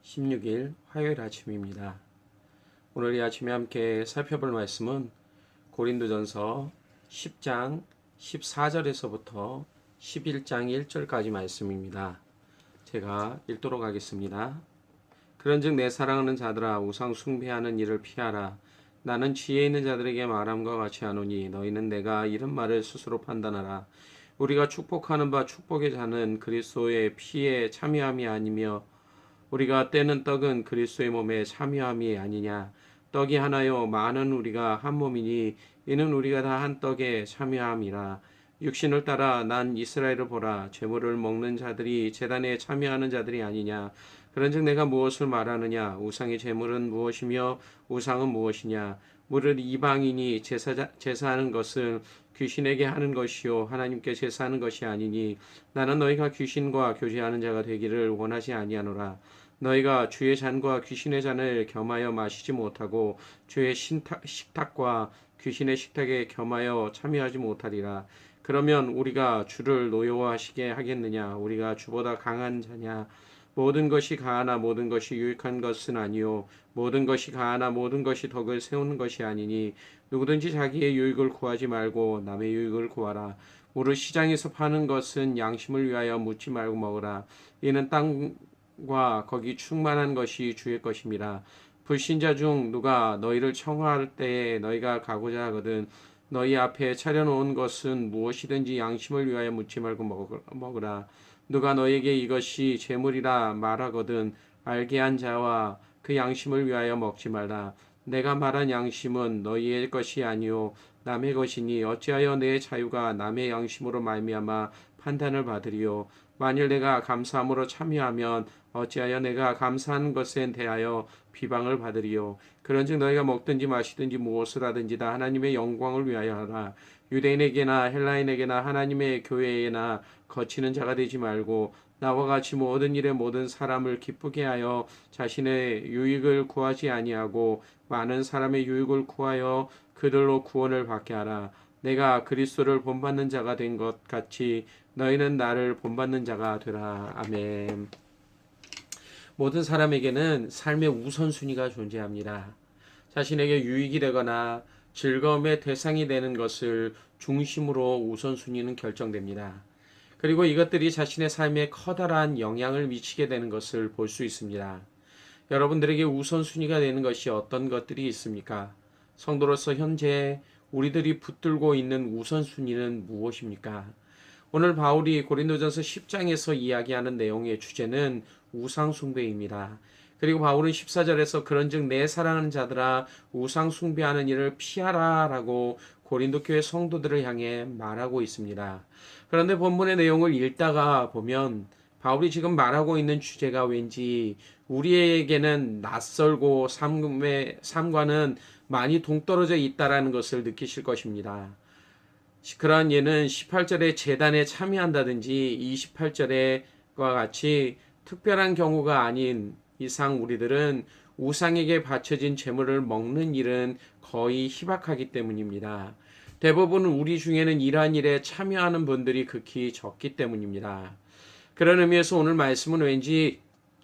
16일 화요일 아침입니다. 오늘 이 아침에 함께 살펴볼 말씀은 고린도전서 10장 14절에서부터 11장 1절까지 말씀입니다. 제가 읽도록 하겠습니다. 그런즉 내 사랑하는 자들아 우상 숭배하는 일을 피하라. 나는 지혜 있는 자들에게 말함과 같이 하노니 너희는 내가 이런 말을 스스로 판단하라. 우리가 축복하는 바 축복의 자는 그리스도의 피에 참여함이 아니며 우리가 떼는 떡은 그리스도의 몸에 참여함이 아니냐. 떡이 하나요 많은 우리가 한 몸이니 이는 우리가 다 한 떡에 참여함이라. 육신을 따라 난 이스라엘을 보라. 제물을 먹는 자들이 제단에 참여하는 자들이 아니냐. 그런즉 내가 무엇을 말하느냐. 우상의 제물은 무엇이며 우상은 무엇이냐. 무릇 이방인이 제사하는 것을 귀신에게 하는 것이요 하나님께 제사하는 것이 아니니 나는 너희가 귀신과 교제하는 자가 되기를 원하지 아니하노라. 너희가 주의 잔과 귀신의 잔을 겸하여 마시지 못하고 주의 식탁과 귀신의 식탁에 겸하여 참여하지 못하리라. 그러면 우리가 주를 노여워하시게 하겠느냐. 우리가 주보다 강한 자냐. 모든 것이 가하나 모든 것이 유익한 것은 아니요 모든 것이 가하나 모든 것이 덕을 세우는 것이 아니니 누구든지 자기의 유익을 구하지 말고 남의 유익을 구하라. 무릇 시장에서 파는 것은 양심을 위하여 묻지 말고 먹으라. 이는 땅과 거기 충만한 것이 주의 것임이라. 불신자 중 누가 너희를 청할 때에 너희가 가고자 하거든 너희 앞에 차려놓은 것은 무엇이든지 양심을 위하여 묻지 말고 먹으라. 누가 너에게 이것이 재물이라 말하거든 알게 한 자와 그 양심을 위하여 먹지 말라. 내가 말한 양심은 너희의 것이 아니요 남의 것이니 어찌하여 내 자유가 남의 양심으로 말미암아 판단을 받으리요. 만일 내가 감사함으로 참여하면 어찌하여 내가 감사한 것에 대하여 비방을 받으리요. 그런즉 너희가 먹든지 마시든지 무엇을 하든지 다 하나님의 영광을 위하여 하라. 유대인에게나 헬라인에게나 하나님의 교회에나 거치는 자가 되지 말고 나와 같이 모든 일에 모든 사람을 기쁘게 하여 자신의 유익을 구하지 아니하고 많은 사람의 유익을 구하여 그들로 구원을 받게 하라. 내가 그리스도를 본받는 자가 된 것 같이 너희는 나를 본받는 자가 되라. 아멘. 모든 사람에게는 삶의 우선순위가 존재합니다. 자신에게 유익이 되거나 즐거움의 대상이 되는 것을 중심으로 우선순위는 결정됩니다. 그리고 이것들이 자신의 삶에 커다란 영향을 미치게 되는 것을 볼 수 있습니다. 여러분들에게 우선순위가 되는 것이 어떤 것들이 있습니까? 성도로서 현재 우리들이 붙들고 있는 우선순위는 무엇입니까? 오늘 바울이 고린도전서 10장에서 이야기하는 내용의 주제는 우상숭배입니다. 그리고 바울은 14절에서 그런즉 내 사랑하는 자들아 우상숭배하는 일을 피하라 라고 고린도 교회 성도들을 향해 말하고 있습니다. 그런데 본문의 내용을 읽다가 보면 바울이 지금 말하고 있는 주제가 왠지 우리에게는 낯설고 삶과는 많이 동떨어져 있다라는 것을 느끼실 것입니다. 그러한 예는 18절에 제단에 참여한다든지 28절과 같이 특별한 경우가 아닌 이상 우리들은 우상에게 바쳐진 제물을 먹는 일은 거의 희박하기 때문입니다. 대부분 우리 중에는 이러한 일에 참여하는 분들이 극히 적기 때문입니다. 그런 의미에서 오늘 말씀은 왠지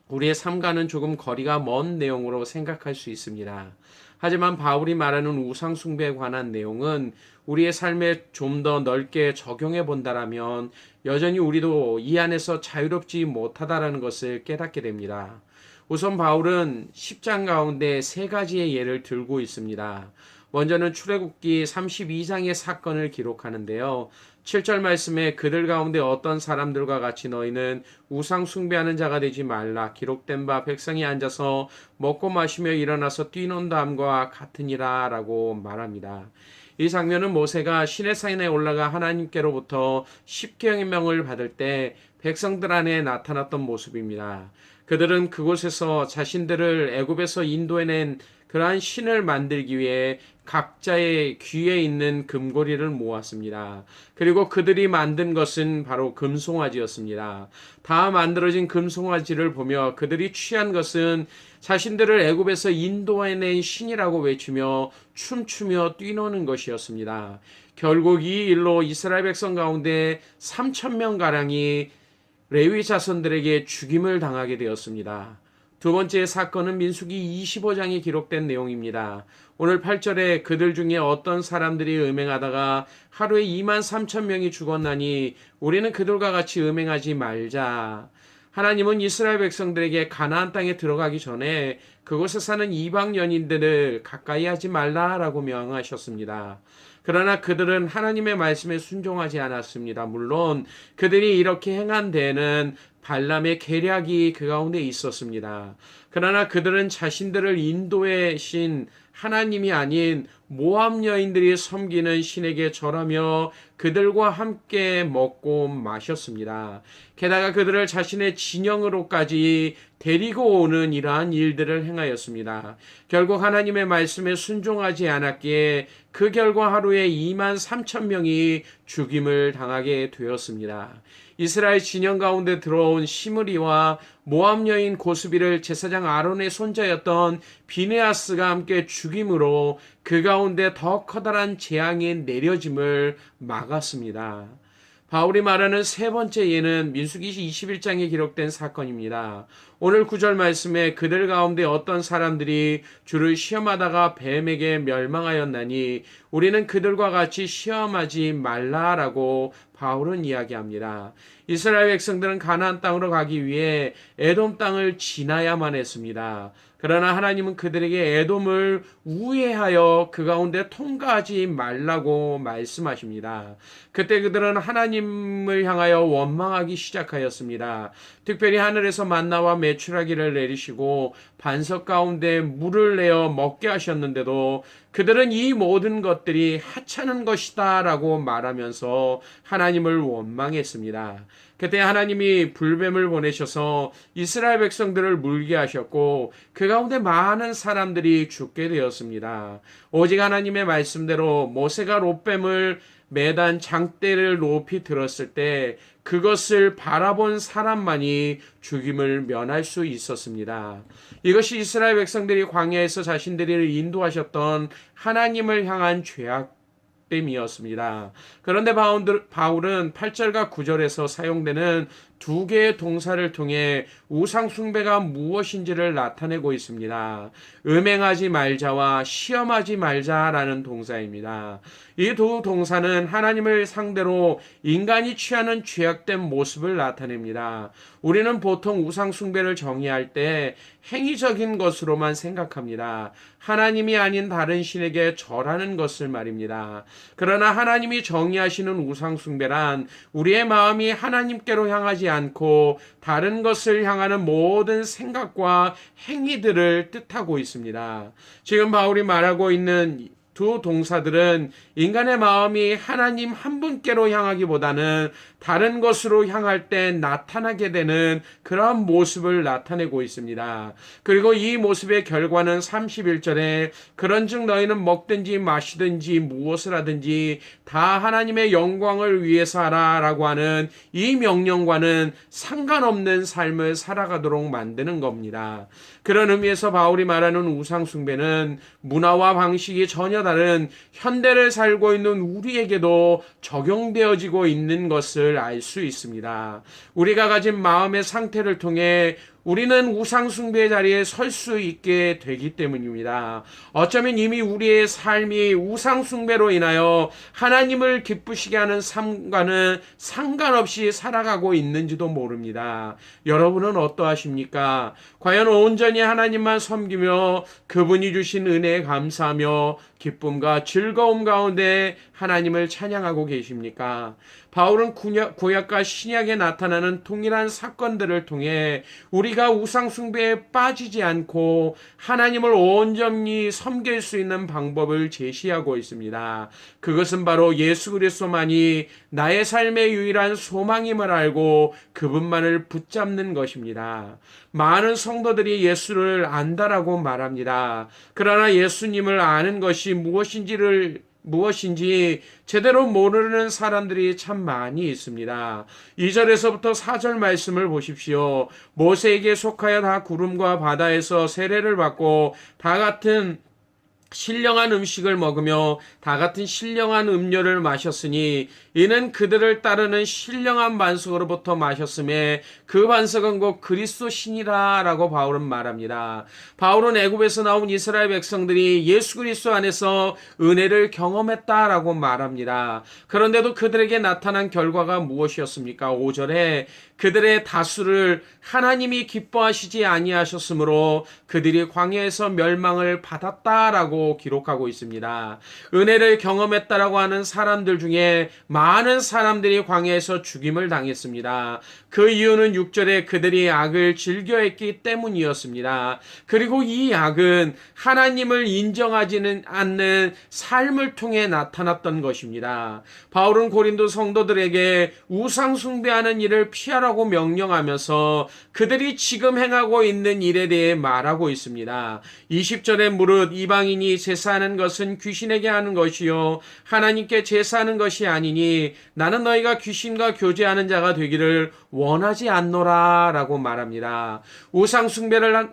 우리의 삶과는 조금 거리가 먼 내용으로 생각할 수 있습니다. 하지만 바울이 말하는 우상 숭배에 관한 내용은 우리의 삶에 좀 더 넓게 적용해 본다라면 여전히 우리도 이 안에서 자유롭지 못하다라는 것을 깨닫게 됩니다. 우선 바울은 10장 가운데 세 가지의 예를 들고 있습니다. 먼저는 출애굽기 32장의 사건을 기록하는데요. 7절 말씀에 그들 가운데 어떤 사람들과 같이 너희는 우상 숭배하는 자가 되지 말라. 기록된 바 백성이 앉아서 먹고 마시며 일어나서 뛰논다함과 같으니라 라고 말합니다. 이 장면은 모세가 시내산에 올라가 하나님께로부터 십계명을 받을 때 백성들 안에 나타났던 모습입니다. 그들은 그곳에서 자신들을 애굽에서 인도해낸 그러한 신을 만들기 위해 각자의 귀에 있는 금고리를 모았습니다. 그리고 그들이 만든 것은 바로 금송아지였습니다. 다 만들어진 금송아지를 보며 그들이 취한 것은 자신들을 애굽에서 인도해낸 신이라고 외치며 춤추며 뛰노는 것이었습니다. 결국 이 일로 이스라엘 백성 가운데 3,000명 가량이 레위 자손들에게 죽임을 당하게 되었습니다. 두 번째 사건은 민수기 25장에 기록된 내용입니다. 오늘 8절에 그들 중에 어떤 사람들이 음행하다가 하루에 2만 3천 명이 죽었나니 우리는 그들과 같이 음행하지 말자. 하나님은 이스라엘 백성들에게 가나안 땅에 들어가기 전에 그곳에 사는 이방 연인들을 가까이 하지 말라라고 명하셨습니다. 그러나 그들은 하나님의 말씀에 순종하지 않았습니다. 물론 그들이 이렇게 행한 데에는 발람의 계략이 그 가운데 있었습니다. 그러나 그들은 자신들을 인도의 신 하나님이 아닌 모압 여인들이 섬기는 신에게 절하며 그들과 함께 먹고 마셨습니다. 게다가 그들을 자신의 진영으로까지 데리고 오는 이러한 일들을 행하였습니다. 결국 하나님의 말씀에 순종하지 않았기에 그 결과 하루에 2만 3천 명이 죽임을 당하게 되었습니다. 이스라엘 진영 가운데 들어온 시므리와 모압 여인 고스비를 제사장 아론의 손자였던 비느하스가 함께 죽임으로 그 가운데 더 커다란 재앙이 내려짐을 막았습니다. 바울이 말하는 세 번째 예는 민수기 21장에 기록된 사건입니다. 오늘 9절 말씀에 그들 가운데 어떤 사람들이 주를 시험하다가 뱀에게 멸망하였나니 우리는 그들과 같이 시험하지 말라라고 바울은 이야기합니다. 이스라엘 백성들은 가나안 땅으로 가기 위해 에돔 땅을 지나야만 했습니다. 그러나 하나님은 그들에게 에돔을 우회하여 그 가운데 통과하지 말라고 말씀하십니다. 그때 그들은 하나님을 향하여 원망하기 시작하였습니다. 특별히 하늘에서 만나와 메추라기를 내리시고 반석 가운데 물을 내어 먹게 하셨는데도 그들은 이 모든 것들이 하찮은 것이다 라고 말하면서 하나님을 원망했습니다. 그때 하나님이 불뱀을 보내셔서 이스라엘 백성들을 물게 하셨고 그 가운데 많은 사람들이 죽게 되었습니다. 오직 하나님의 말씀대로 모세가 롯뱀을 매단 장대를 높이 들었을 때 그것을 바라본 사람만이 죽임을 면할 수 있었습니다. 이것이 이스라엘 백성들이 광야에서 자신들을 인도하셨던 하나님을 향한 죄악됨이었습니다. 그런데 바울은 8절과 9절에서 사용되는 두 개의 동사를 통해 우상 숭배가 무엇인지를 나타내고 있습니다. 음행하지 말자와 시험하지 말자라는 동사입니다. 이 두 동사는 하나님을 상대로 인간이 취하는 죄악된 모습을 나타냅니다. 우리는 보통 우상 숭배를 정의할 때 행위적인 것으로만 생각합니다. 하나님이 아닌 다른 신에게 절하는 것을 말입니다. 그러나 하나님이 정의하시는 우상 숭배란 우리의 마음이 하나님께로 향하지 않고 다른 것을 향하는 모든 생각과 행위들을 뜻하고 있습니다. 지금 바울이 말하고 있는 두 동사들은 인간의 마음이 하나님 한 분께로 향하기보다는 다른 것으로 향할 때 나타나게 되는 그러한 모습을 나타내고 있습니다. 그리고 이 모습의 결과는 31절에 그런즉 너희는 먹든지 마시든지 무엇을 하든지 다 하나님의 영광을 위해서 하라라고 하는 이 명령과는 상관없는 삶을 살아가도록 만드는 겁니다. 그런 의미에서 바울이 말하는 우상 숭배는 문화와 방식이 전혀 다른 현대를 살고 있는 우리에게도 적용되어지고 있는 것을 알 수 있습니다. 우리가 가진 마음의 상태를 통해 우리는 우상 숭배의 자리에 설 수 있게 되기 때문입니다. 어쩌면 이미 우리의 삶이 우상 숭배로 인하여 하나님을 기쁘시게 하는 삶과는 상관없이 살아가고 있는지도 모릅니다. 여러분은 어떠하십니까? 과연 온전히 하나님만 섬기며 그분이 주신 은혜에 감사하며 기쁨과 즐거움 가운데 하나님을 찬양하고 계십니까? 바울은 구약과 신약에 나타나는 동일한 사건들을 통해 우리가 우상 숭배에 빠지지 않고 하나님을 온전히 섬길 수 있는 방법을 제시하고 있습니다. 그것은 바로 예수 그리스도만이 나의 삶의 유일한 소망임을 알고 그분만을 붙잡는 것입니다. 많은 성도들이 예수를 안다라고 말합니다. 그러나 예수님을 아는 것이 무엇인지 제대로 모르는 사람들이 참 많이 있습니다. 2절에서부터 4절 말씀을 보십시오. 모세에게 속하여 다 구름과 바다에서 세례를 받고 다 같은 신령한 음식을 먹으며 다 같은 신령한 음료를 마셨으니 이는 그들을 따르는 신령한 반석으로부터 마셨음에 그 반석은 곧 그리스도 신이라 라고 바울은 말합니다. 바울은 애굽에서 나온 이스라엘 백성들이 예수 그리스도 안에서 은혜를 경험했다라고 말합니다. 그런데도 그들에게 나타난 결과가 무엇이었습니까? 5절에 그들의 다수를 하나님이 기뻐하시지 아니하셨으므로 그들이 광야에서 멸망을 받았다라고 기록하고 있습니다. 은혜를 경험했다라고 하는 사람들 중에 많은 사람들이 광야에서 죽임을 당했습니다. 그 이유는 6절에 그들이 악을 즐겨했기 때문이었습니다. 그리고 이 악은 하나님을 인정하지는 않는 삶을 통해 나타났던 것입니다. 바울은 고린도 성도들에게 우상 숭배하는 일을 피하라고 명령하면서 그들이 지금 행하고 있는 일에 대해 말하고 있습니다. 20절에 무릇 이방인이 제사하는 것은 귀신에게 하는 것이요 하나님께 제사하는 것이 아니니 나는 너희가 귀신과 교제하는 자가 되기를 원하지 않노라 라고 말합니다. 우상숭배는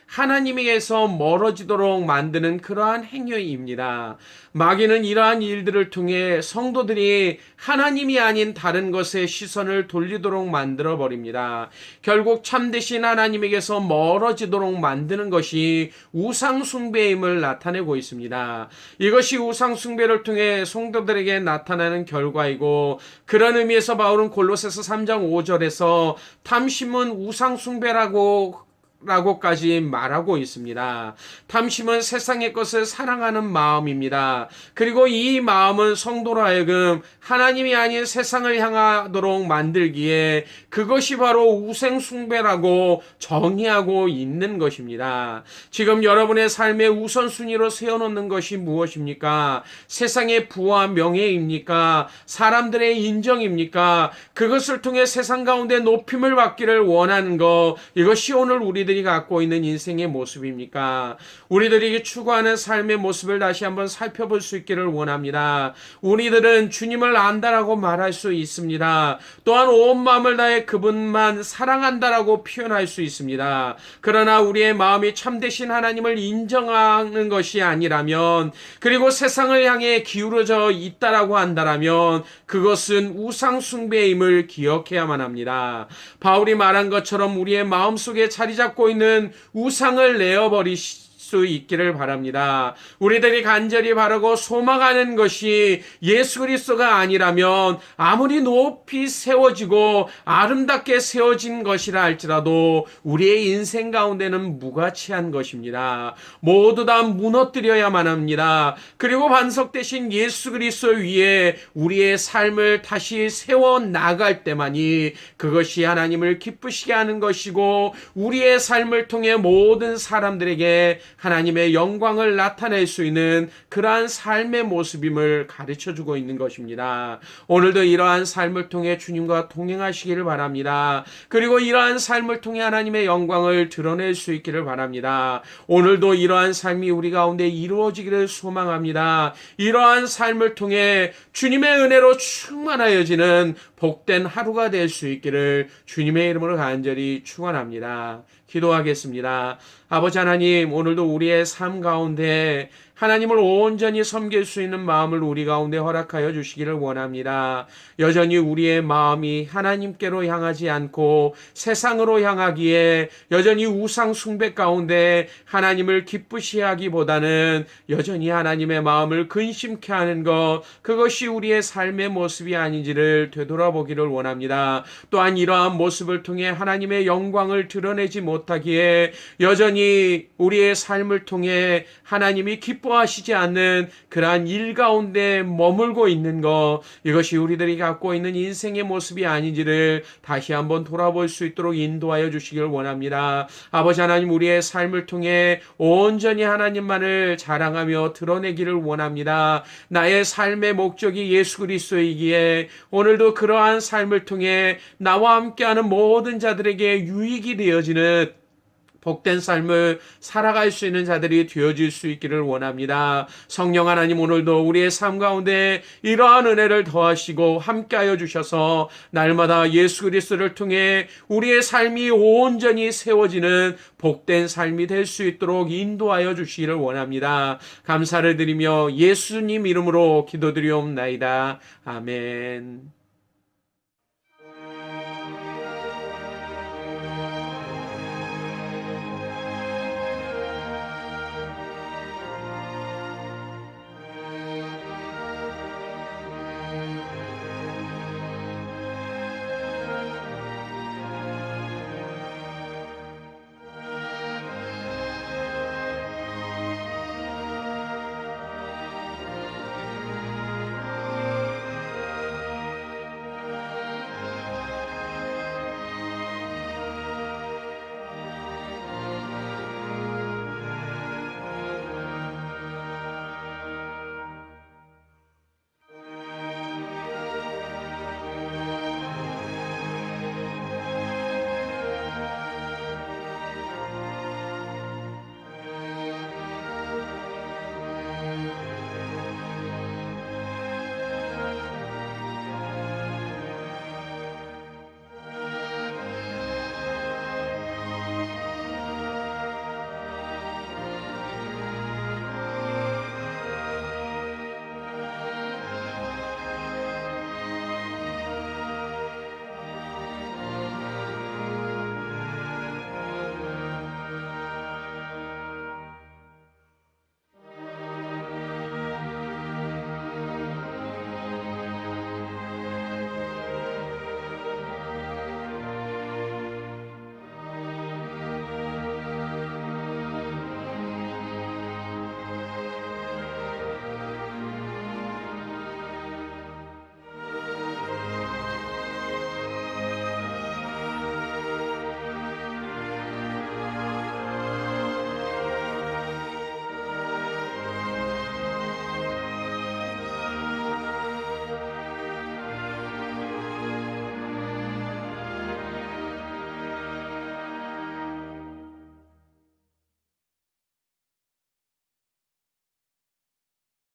하나님에게서 멀어지도록 만드는 그러한 행위입니다. 마귀는 이러한 일들을 통해 성도들이 하나님이 아닌 다른 것에 시선을 돌리도록 만들어 버립니다. 결국 참되신 하나님에게서 멀어지도록 만드는 것이 우상숭배임을 나타내고 있습니다. 이것이 우상숭배를 통해 성도들에게 나타나는 결과이고, 그런 의미에서 바울은 골로새서 3장 5절에서 탐심은 우상숭배라고까지 말하고 있습니다. 탐심은 세상의 것을 사랑하는 마음입니다. 그리고 이 마음은 성도로 하여금 하나님이 아닌 세상을 향하도록 만들기에 그것이 바로 우상숭배라고 정의하고 있는 것입니다. 지금 여러분의 삶의 우선순위로 세워놓는 것이 무엇입니까? 세상의 부와 명예입니까? 사람들의 인정입니까? 그것을 통해 세상 가운데 높임을 받기를 원하는 것, 이것이 오늘 우리들이 갖고 있는 인생의 모습입니까? 우리들이 추구하는 삶의 모습을 다시 한번 살펴볼 수 있기를 원합니다. 우리들은 주님을 안다라고 말할 수 있습니다. 또한 온 마음을 다해 그분만 사랑한다라고 표현할 수 있습니다. 그러나 우리의 마음이 참되신 하나님을 인정하는 것이 아니라면, 그리고 세상을 향해 기울어져 있다라고 한다라면 그것은 우상숭배임을 기억해야만 합니다. 바울이 말한 것처럼 우리의 마음속에 자리 잡고 있는 우상을 내어버리시 수 있기를 바랍니다. 우리들이 간절히 바라고 소망하는 것이 예수 그리스도가 아니라면 아무리 높이 세워지고 아름답게 세워진 것이라 할지라도 우리의 인생 가운데는 무가치한 것입니다. 모두 다 무너뜨려야만 합니다. 그리고 반석 대신 예수 그리스도 위에 우리의 삶을 다시 세워 나갈 때만이 그것이 하나님을 기쁘시게 하는 것이고, 우리의 삶을 통해 모든 사람들에게 하나님의 영광을 나타낼 수 있는 그러한 삶의 모습임을 가르쳐주고 있는 것입니다. 오늘도 이러한 삶을 통해 주님과 동행하시기를 바랍니다. 그리고 이러한 삶을 통해 하나님의 영광을 드러낼 수 있기를 바랍니다. 오늘도 이러한 삶이 우리 가운데 이루어지기를 소망합니다. 이러한 삶을 통해 주님의 은혜로 충만하여지는 복된 하루가 될 수 있기를 주님의 이름으로 간절히 축원합니다. 기도하겠습니다. 아버지 하나님, 오늘도 우리의 삶 가운데 하나님을 온전히 섬길 수 있는 마음을 우리 가운데 허락하여 주시기를 원합니다. 여전히 우리의 마음이 하나님께로 향하지 않고 세상으로 향하기에 여전히 우상 숭배 가운데 하나님을 기쁘시게 하기보다는 여전히 하나님의 마음을 근심케 하는 것, 그것이 우리의 삶의 모습이 아닌지를 되돌아보기를 원합니다. 또한 이러한 모습을 통해 하나님의 영광을 드러내지 못하기에 여전히 우리의 삶을 통해 하나님이 기뻐하시지 않는 그러한 일 가운데 머물고 있는 것, 이것이 우리들이 갖고 있는 인생의 모습이 아닌지를 다시 한번 돌아볼 수 있도록 인도하여 주시길 원합니다. 아버지 하나님, 우리의 삶을 통해 온전히 하나님만을 자랑하며 드러내기를 원합니다. 나의 삶의 목적이 예수 그리스도이기에 오늘도 그러한 삶을 통해 나와 함께하는 모든 자들에게 유익이 되어지는 복된 삶을 살아갈 수 있는 자들이 되어질 수 있기를 원합니다. 성령 하나님, 오늘도 우리의 삶 가운데 이러한 은혜를 더하시고 함께하여 주셔서 날마다 예수 그리스도를 통해 우리의 삶이 온전히 세워지는 복된 삶이 될 수 있도록 인도하여 주시기를 원합니다. 감사를 드리며 예수님 이름으로 기도드리옵나이다. 아멘.